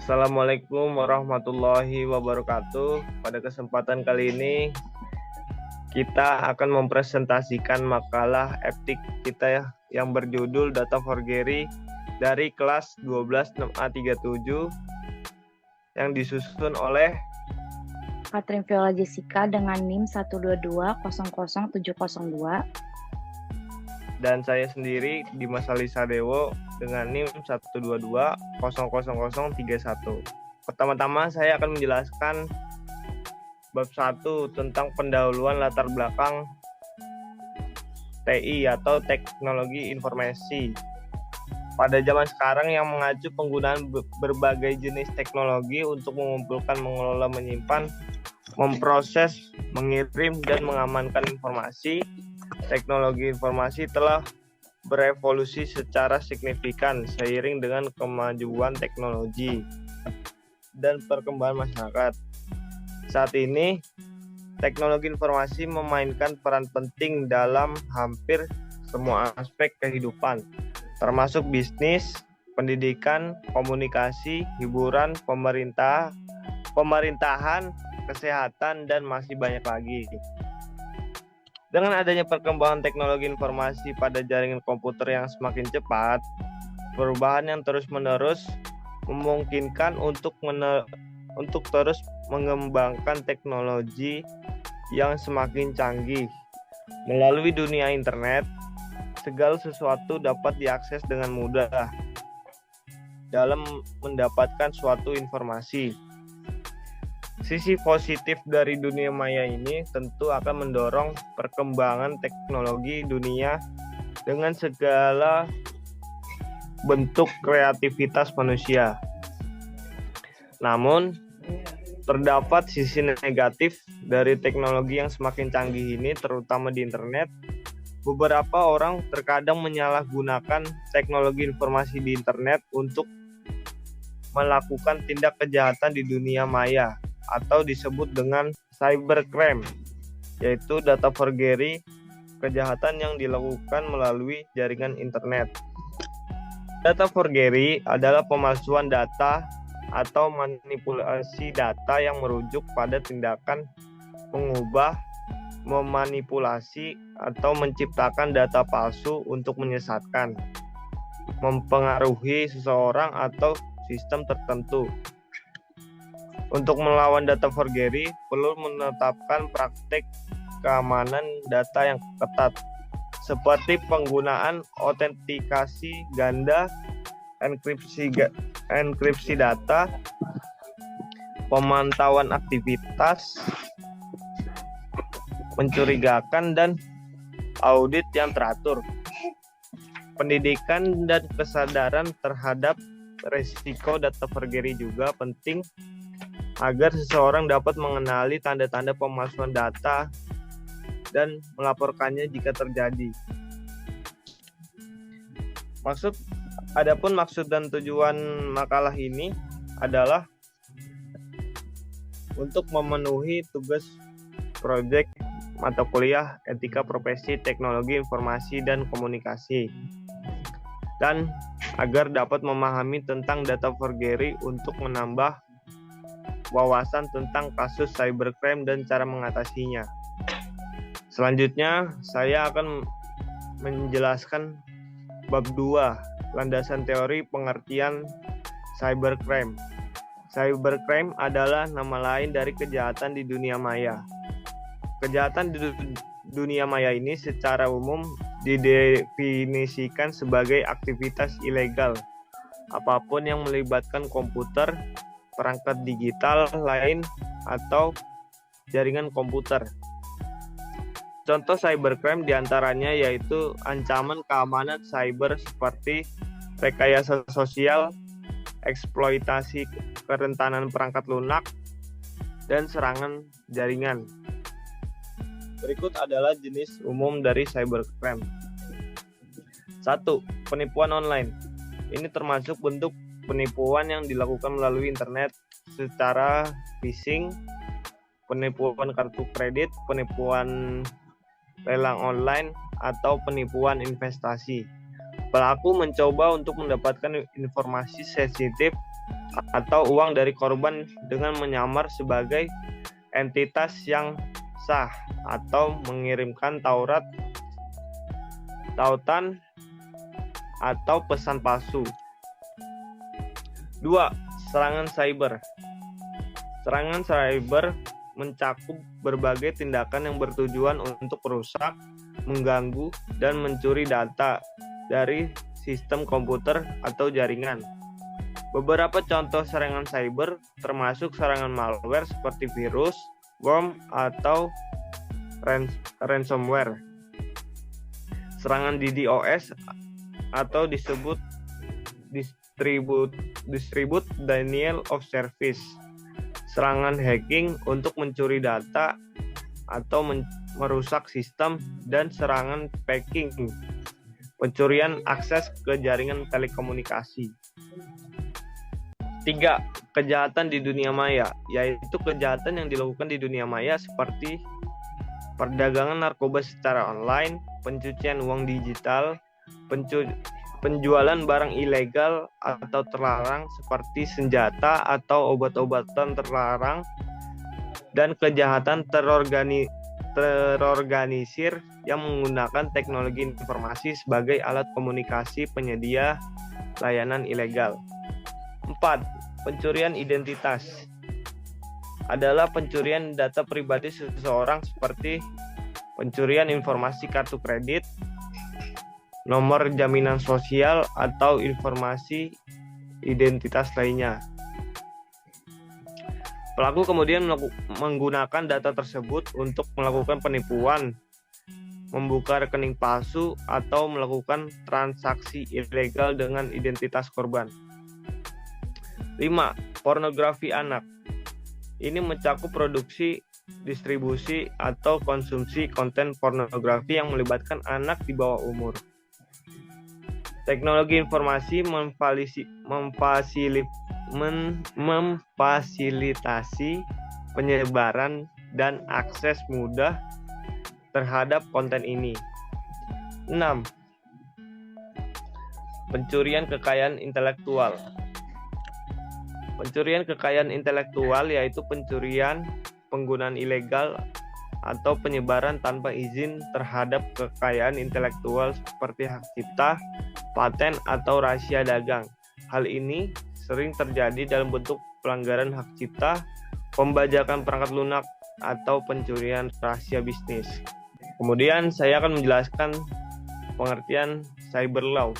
Assalamualaikum warahmatullahi wabarakatuh. Pada kesempatan kali ini kita akan mempresentasikan makalah etik kita ya yang berjudul Data for Gary dari kelas 12 6A37 yang disusun oleh Katrin Viola Jessica dengan NIM 122000702 dan saya sendiri Dimas Alisa Dewo dengan NIM 122000031. Pertama-tama saya akan menjelaskan bab 1 tentang pendahuluan latar belakang TI atau teknologi informasi. Pada zaman sekarang yang mengacu penggunaan berbagai jenis teknologi untuk mengumpulkan, mengelola, menyimpan, memproses, mengirim, dan mengamankan informasi, teknologi informasi telah berevolusi secara signifikan seiring dengan kemajuan teknologi dan perkembangan masyarakat. Saat ini, teknologi informasi memainkan peran penting dalam hampir semua aspek kehidupan, termasuk bisnis, pendidikan, komunikasi, hiburan, pemerintahan, kesehatan, dan masih banyak lagi. Dengan adanya perkembangan teknologi informasi pada jaringan komputer yang semakin cepat, perubahan yang terus-menerus memungkinkan untuk terus mengembangkan teknologi yang semakin canggih. Melalui dunia internet, segala sesuatu dapat diakses dengan mudah dalam mendapatkan suatu informasi. Sisi positif dari dunia maya ini tentu akan mendorong perkembangan teknologi dunia dengan segala bentuk kreativitas manusia. Namun, terdapat sisi negatif dari teknologi yang semakin canggih ini, terutama di internet. Beberapa orang terkadang menyalahgunakan teknologi informasi di internet untuk melakukan tindak kejahatan di dunia maya atau disebut dengan cybercrime, yaitu data forgery, kejahatan yang dilakukan melalui jaringan internet. Data forgery adalah pemalsuan data atau manipulasi data yang merujuk pada tindakan mengubah, memanipulasi, atau menciptakan data palsu untuk menyesatkan, mempengaruhi seseorang atau sistem tertentu. Untuk melawan data forgery, perlu menetapkan praktik keamanan data yang ketat, seperti penggunaan autentikasi ganda, enkripsi data, pemantauan aktivitas mencurigakan, dan audit yang teratur. Pendidikan dan kesadaran terhadap risiko data forgery juga penting agar seseorang dapat mengenali tanda-tanda pemalsuan data dan melaporkannya jika terjadi. Adapun maksud dan tujuan makalah ini adalah untuk memenuhi tugas proyek mata kuliah Etika Profesi Teknologi Informasi dan Komunikasi, dan agar dapat memahami tentang data forgery untuk menambah wawasan tentang kasus cybercrime dan cara mengatasinya. Selanjutnya, saya akan menjelaskan bab 2, landasan teori pengertian cybercrime. Cybercrime adalah nama lain dari kejahatan di dunia maya. Kejahatan di dunia maya ini secara umum didefinisikan sebagai aktivitas ilegal apapun yang melibatkan komputer, perangkat digital lain, atau jaringan komputer. Contoh cybercrime diantaranya yaitu ancaman keamanan cyber seperti rekayasa sosial, eksploitasi kerentanan perangkat lunak, dan serangan jaringan. Berikut adalah jenis umum dari cybercrime. 1. Penipuan online. Ini termasuk bentuk penipuan yang dilakukan melalui internet secara phishing, penipuan kartu kredit, penipuan lelang online, atau penipuan investasi. Pelaku mencoba untuk mendapatkan informasi sensitif atau uang dari korban dengan menyamar sebagai entitas yang sah atau mengirimkan tautan atau pesan palsu. 2. Serangan cyber. Serangan cyber mencakup berbagai tindakan yang bertujuan untuk merusak, mengganggu, dan mencuri data dari sistem komputer atau jaringan. Beberapa contoh serangan cyber termasuk serangan malware seperti virus, worm, atau ransomware. Serangan DDoS atau disebut distribute denial of service. Serangan hacking untuk mencuri data atau merusak sistem, dan serangan phishing, pencurian akses ke jaringan telekomunikasi. 3. Kejahatan di dunia maya, yaitu kejahatan yang dilakukan di dunia maya seperti perdagangan narkoba secara online, pencucian uang digital, penjualan barang ilegal atau terlarang seperti senjata atau obat-obatan terlarang, dan kejahatan terorganisir yang menggunakan teknologi informasi sebagai alat komunikasi penyedia layanan ilegal. 4. Pencurian identitas adalah pencurian data pribadi seseorang seperti pencurian informasi kartu kredit, nomor jaminan sosial, atau informasi identitas lainnya. Pelaku kemudian menggunakan data tersebut untuk melakukan penipuan, membuka rekening palsu, atau melakukan transaksi ilegal dengan identitas korban. 5. Pornografi anak. Ini mencakup produksi, distribusi, atau konsumsi konten pornografi yang melibatkan anak di bawah umur. Teknologi informasi memfasilitasi penyebaran dan akses mudah terhadap konten ini. 6. Pencurian kekayaan intelektual. Pencurian kekayaan intelektual yaitu pencurian, penggunaan ilegal, atau penyebaran tanpa izin terhadap kekayaan intelektual seperti hak cipta, paten, atau rahasia dagang. Hal ini sering terjadi dalam bentuk pelanggaran hak cipta, pembajakan perangkat lunak, atau pencurian rahasia bisnis. Kemudian saya akan menjelaskan pengertian cyber law.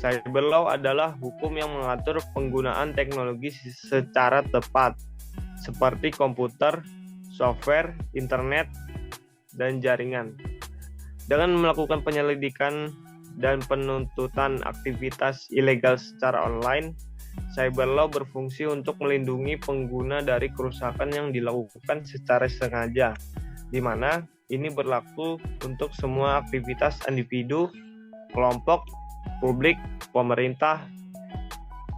Cyber law adalah hukum yang mengatur penggunaan teknologi secara tepat, seperti komputer, software, internet, dan jaringan. Dengan melakukan penyelidikan dan penuntutan aktivitas ilegal secara online, cyber law berfungsi untuk melindungi pengguna dari kerusakan yang dilakukan secara sengaja, di mana ini berlaku untuk semua aktivitas individu, kelompok, publik, pemerintah,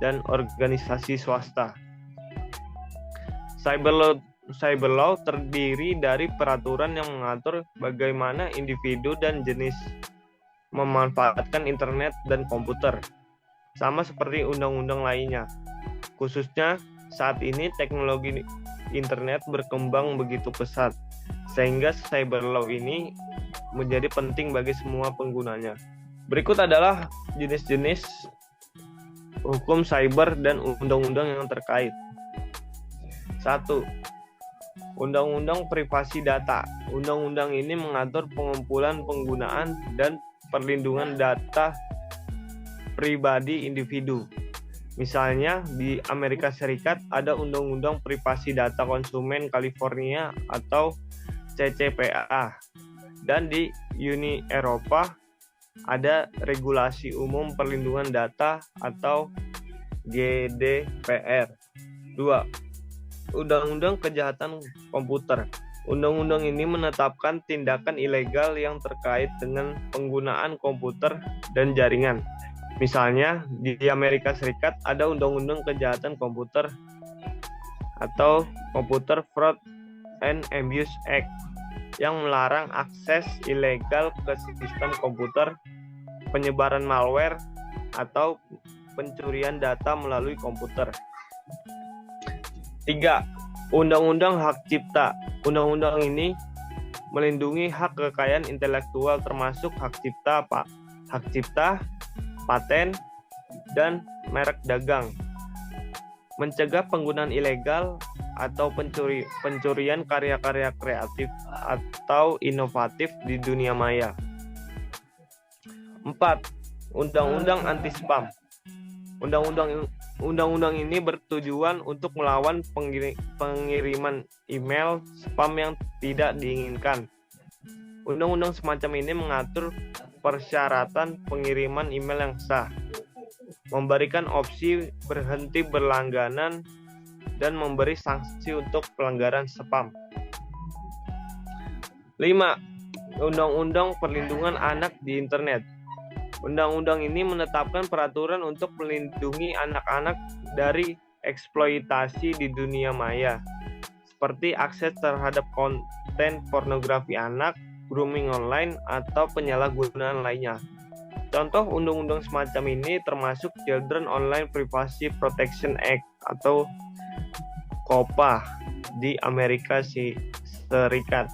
dan organisasi swasta. Cyber law terdiri dari peraturan yang mengatur bagaimana individu dan jenis memanfaatkan internet dan komputer, sama seperti undang-undang lainnya. Khususnya saat ini teknologi internet berkembang begitu pesat, sehingga cyber law ini menjadi penting bagi semua penggunanya. Berikut adalah jenis-jenis hukum cyber dan undang-undang yang terkait. 1. Undang-undang privasi data. Undang-undang ini mengatur pengumpulan, penggunaan, dan perlindungan data pribadi individu. Misalnya di Amerika Serikat ada Undang-Undang Privasi Data Konsumen California atau CCPA, dan di Uni Eropa ada Regulasi Umum Perlindungan Data atau GDPR. 2. Undang-Undang Kejahatan Komputer. Undang-undang ini menetapkan tindakan ilegal yang terkait dengan penggunaan komputer dan jaringan. Misalnya di Amerika Serikat ada Undang-Undang Kejahatan Komputer atau Computer Fraud and Abuse Act yang melarang akses ilegal ke sistem komputer, penyebaran malware, atau pencurian data melalui komputer. 3. Undang-undang Hak Cipta. Undang-undang ini melindungi hak kekayaan intelektual termasuk hak cipta, paten, dan merek dagang. Mencegah penggunaan ilegal atau pencurian karya-karya kreatif atau inovatif di dunia maya. 4. Undang-undang Anti Spam. Undang-undang ini bertujuan untuk melawan pengiriman email spam yang tidak diinginkan. Undang-undang semacam ini mengatur persyaratan pengiriman email yang sah, memberikan opsi berhenti berlangganan, dan memberi sanksi untuk pelanggaran spam. 5. Undang-undang Perlindungan Anak di Internet. Undang-undang ini menetapkan peraturan untuk melindungi anak-anak dari eksploitasi di dunia maya, seperti akses terhadap konten pornografi anak, grooming online, atau penyalahgunaan lainnya. Contoh undang-undang semacam ini termasuk Children Online Privacy Protection Act atau COPPA di Amerika Serikat.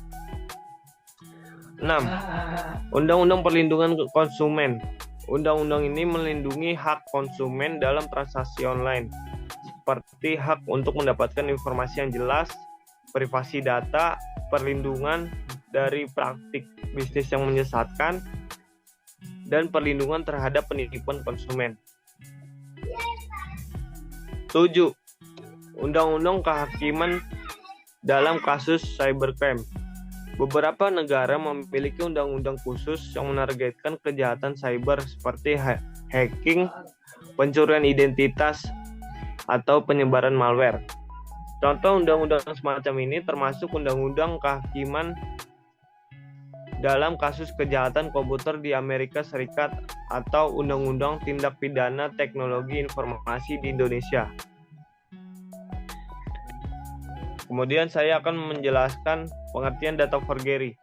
6. Undang-undang Perlindungan Konsumen. Undang-undang ini melindungi hak konsumen dalam transaksi online, seperti hak untuk mendapatkan informasi yang jelas, privasi data, perlindungan dari praktik bisnis yang menyesatkan, dan perlindungan terhadap penipuan konsumen. 7. Undang-undang Kehakiman dalam kasus cybercrime. Beberapa negara memiliki undang-undang khusus yang menargetkan kejahatan cyber seperti hacking, pencurian identitas, atau penyebaran malware. Contoh undang-undang semacam ini termasuk Undang-undang Kehakiman dalam kasus kejahatan komputer di Amerika Serikat atau Undang-undang Tindak Pidana Teknologi Informasi di Indonesia. Kemudian saya akan menjelaskan pengertian data forgery.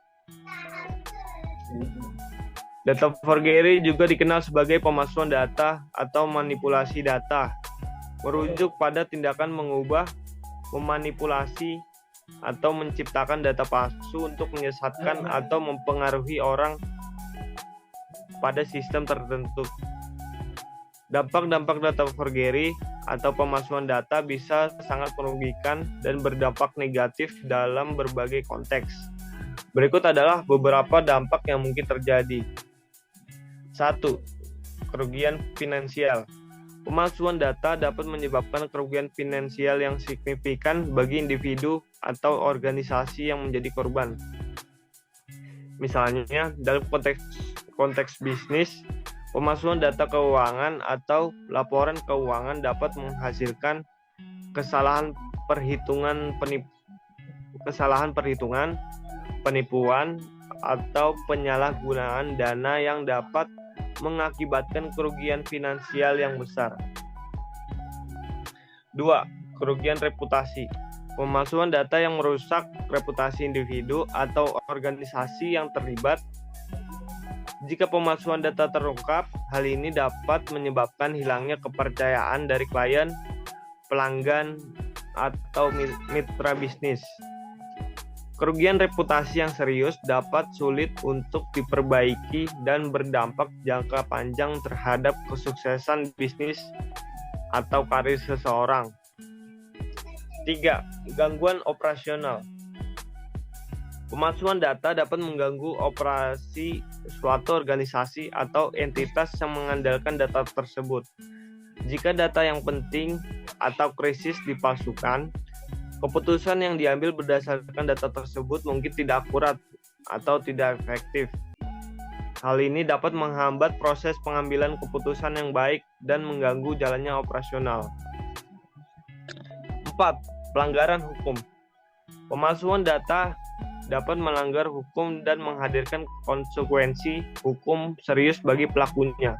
Data forgery juga dikenal sebagai pemalsuan data atau manipulasi data, merujuk pada tindakan mengubah, memanipulasi, atau menciptakan data palsu untuk menyesatkan atau mempengaruhi orang pada sistem tertentu. Dampak-dampak data forgery atau pemalsuan data bisa sangat merugikan dan berdampak negatif dalam berbagai konteks. Berikut adalah beberapa dampak yang mungkin terjadi. 1. Kerugian finansial. Pemalsuan data dapat menyebabkan kerugian finansial yang signifikan bagi individu atau organisasi yang menjadi korban. Misalnya, dalam konteks bisnis, pemalsuan data keuangan atau laporan keuangan dapat menghasilkan kesalahan perhitungan, penipuan, atau penyalahgunaan dana yang dapat mengakibatkan kerugian finansial yang besar. 2. Kerugian reputasi. Pemalsuan data yang merusak reputasi individu atau organisasi yang terlibat. Jika pemalsuan data terungkap, hal ini dapat menyebabkan hilangnya kepercayaan dari klien, pelanggan, atau mitra bisnis. Kerugian reputasi yang serius dapat sulit untuk diperbaiki dan berdampak jangka panjang terhadap kesuksesan bisnis atau karir seseorang. 3. Gangguan operasional. Pemalsuan data dapat mengganggu operasi suatu organisasi atau entitas yang mengandalkan data tersebut. Jika data yang penting atau krisis dipalsukan, keputusan yang diambil berdasarkan data tersebut mungkin tidak akurat atau tidak efektif. Hal ini dapat menghambat proses pengambilan keputusan yang baik dan mengganggu jalannya operasional. 4. Pelanggaran hukum. Pemalsuan data dapat melanggar hukum dan menghadirkan konsekuensi hukum serius bagi pelakunya.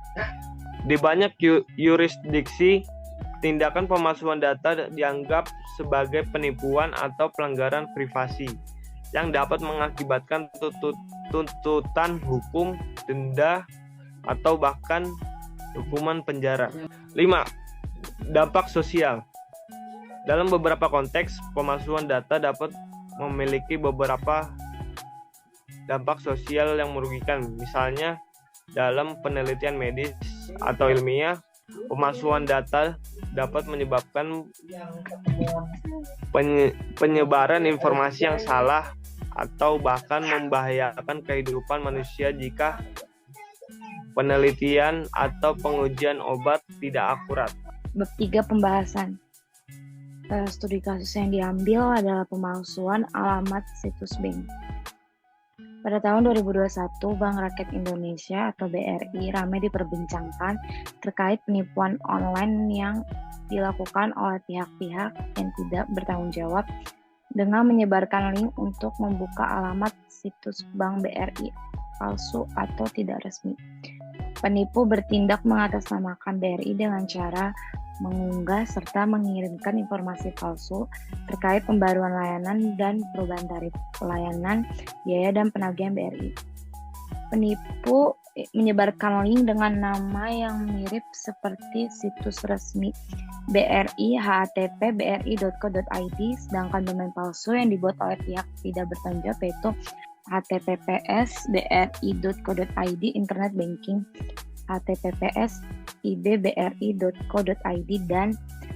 Di banyak yurisdiksi, tindakan pemalsuan data dianggap sebagai penipuan atau pelanggaran privasi yang dapat mengakibatkan tuntutan hukum, denda, atau bahkan hukuman penjara. 5. Dampak sosial. Dalam beberapa konteks, pemalsuan data dapat memiliki beberapa dampak sosial yang merugikan. Misalnya, dalam penelitian medis atau ilmiah, pemalsuan data dapat menyebabkan penyebaran informasi yang salah atau bahkan membahayakan kehidupan manusia jika penelitian atau pengujian obat tidak akurat. Bab 3 pembahasan. Studi kasus yang diambil adalah pemalsuan alamat situs bank. Pada tahun 2021, Bank Rakyat Indonesia atau BRI ramai diperbincangkan terkait penipuan online yang dilakukan oleh pihak-pihak yang tidak bertanggung jawab dengan menyebarkan link untuk membuka alamat situs Bank BRI palsu atau tidak resmi. Penipu bertindak mengatasnamakan BRI dengan cara mengunggah serta mengirimkan informasi palsu terkait pembaruan layanan dan perubahan tarif pelayanan, biaya, dan penagihan BRI. Penipu menyebarkan link dengan nama yang mirip seperti situs resmi BRI, http bri.co.id, sedangkan domain palsu yang dibuat oleh pihak tidak bertanggung jawab yaitu https bri.co.id, internet banking, https ibbri.co.id, dan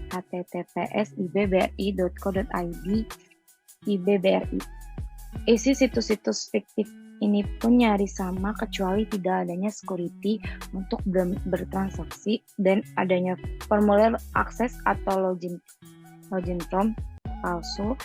https ibbri.co.id ibbri. Isi situs-situs fiktif ini pun nyaris sama kecuali tidak adanya security untuk bertransaksi dan adanya formulir akses atau login form palsu.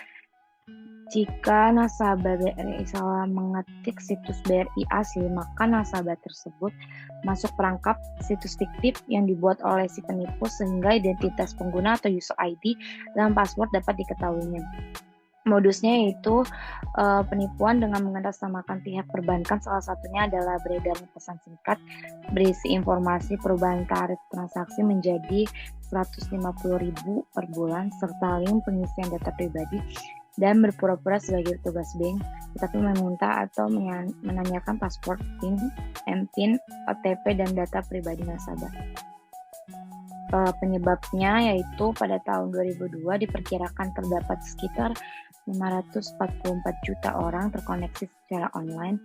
Jika nasabah BRI salah mengetik situs BRI asli, maka nasabah tersebut masuk perangkap situs fiktif yang dibuat oleh si penipu sehingga identitas pengguna atau user ID dan password dapat diketahuinya. Modusnya yaitu penipuan dengan mengatasnamakan pihak perbankan, salah satunya adalah beredarnya pesan singkat berisi informasi perubahan tarif transaksi menjadi 150.000 per bulan serta link pengisian data pribadi dan berpura-pura sebagai petugas bank, tetapi meminta atau menanyakan password, PIN, MPIN, OTP, dan data pribadi nasabah. Penyebabnya yaitu pada tahun 2002 diperkirakan terdapat sekitar 544 juta orang terkoneksi secara online.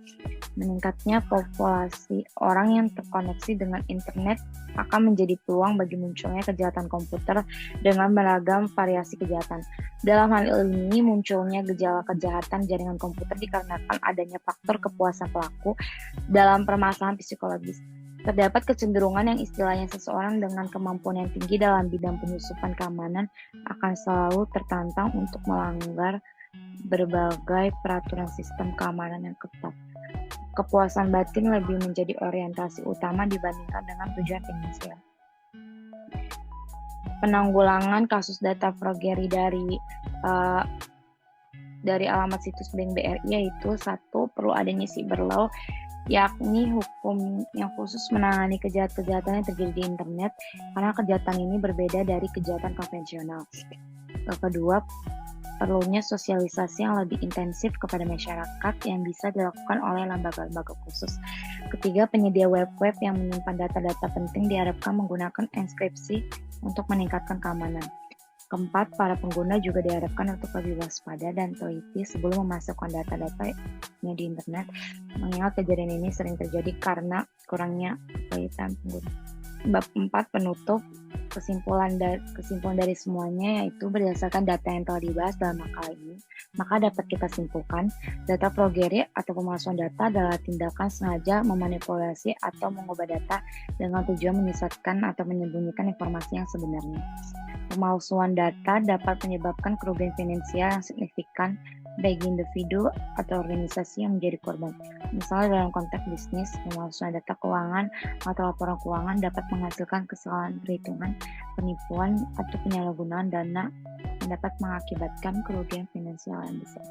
Meningkatnya populasi orang yang terkoneksi dengan internet akan menjadi peluang bagi munculnya kejahatan komputer dengan beragam variasi kejahatan. Dalam hal ini, munculnya gejala kejahatan jaringan komputer dikarenakan adanya faktor kepuasan pelaku dalam permasalahan psikologis. Terdapat kecenderungan yang istilahnya seseorang dengan kemampuan yang tinggi dalam bidang penyusupan keamanan akan selalu tertantang untuk melanggar berbagai peraturan sistem keamanan yang ketat. Kepuasan batin lebih menjadi orientasi utama dibandingkan dengan tujuan finansial. Penanggulangan kasus data forgery dari alamat situs bank BRI yaitu 1. Perlu adanya cyber law, yakni hukum yang khusus menangani kejahatan yang terjadi di internet karena kejahatan ini berbeda dari kejahatan konvensional. Kedua, perlunya sosialisasi yang lebih intensif kepada masyarakat yang bisa dilakukan oleh lembaga-lembaga khusus. Ketiga, penyedia web-web yang menyimpan data-data penting diharapkan menggunakan enkripsi untuk meningkatkan keamanan. Keempat, para pengguna juga diharapkan untuk lebih waspada dan teliti sebelum memasukkan data-datanya di internet, mengingat kejadian ini sering terjadi karena kurangnya ketelitian pengguna. Bab 4 penutup. Kesimpulan dari semuanya yaitu berdasarkan data yang telah dibahas dalam makalah ini, maka dapat kita simpulkan data forgery atau pemalsuan data adalah tindakan sengaja memanipulasi atau mengubah data dengan tujuan menyesatkan atau menyembunyikan informasi yang sebenarnya. Pemalsuan data dapat menyebabkan kerugian finansial yang signifikan bagi individu atau organisasi yang menjadi korban. Misalnya dalam konteks bisnis, pemalsuan data keuangan atau laporan keuangan dapat menghasilkan kesalahan perhitungan, penipuan, atau penyalahgunaan dana yang dapat mengakibatkan kerugian finansial yang besar.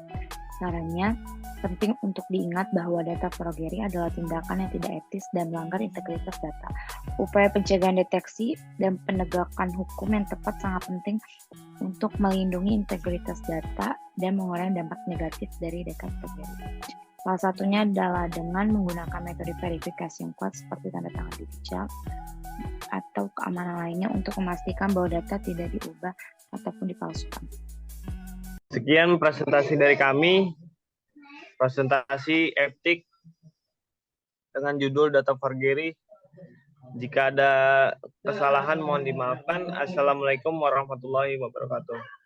Caranya, penting untuk diingat bahwa data forgery adalah tindakan yang tidak etis dan melanggar integritas data. Upaya pencegahan deteksi dan penegakan hukum yang tepat sangat penting untuk melindungi integritas data dan mengurangi dampak negatif dari data forgery. Salah satunya adalah dengan menggunakan metode verifikasi yang kuat seperti tanda tangan digital atau keamanan lainnya untuk memastikan bahwa data tidak diubah ataupun dipalsukan. Sekian presentasi dari kami, presentasi etik dengan judul Data Forgery. Jika ada kesalahan mohon dimaafkan. Assalamualaikum warahmatullahi wabarakatuh.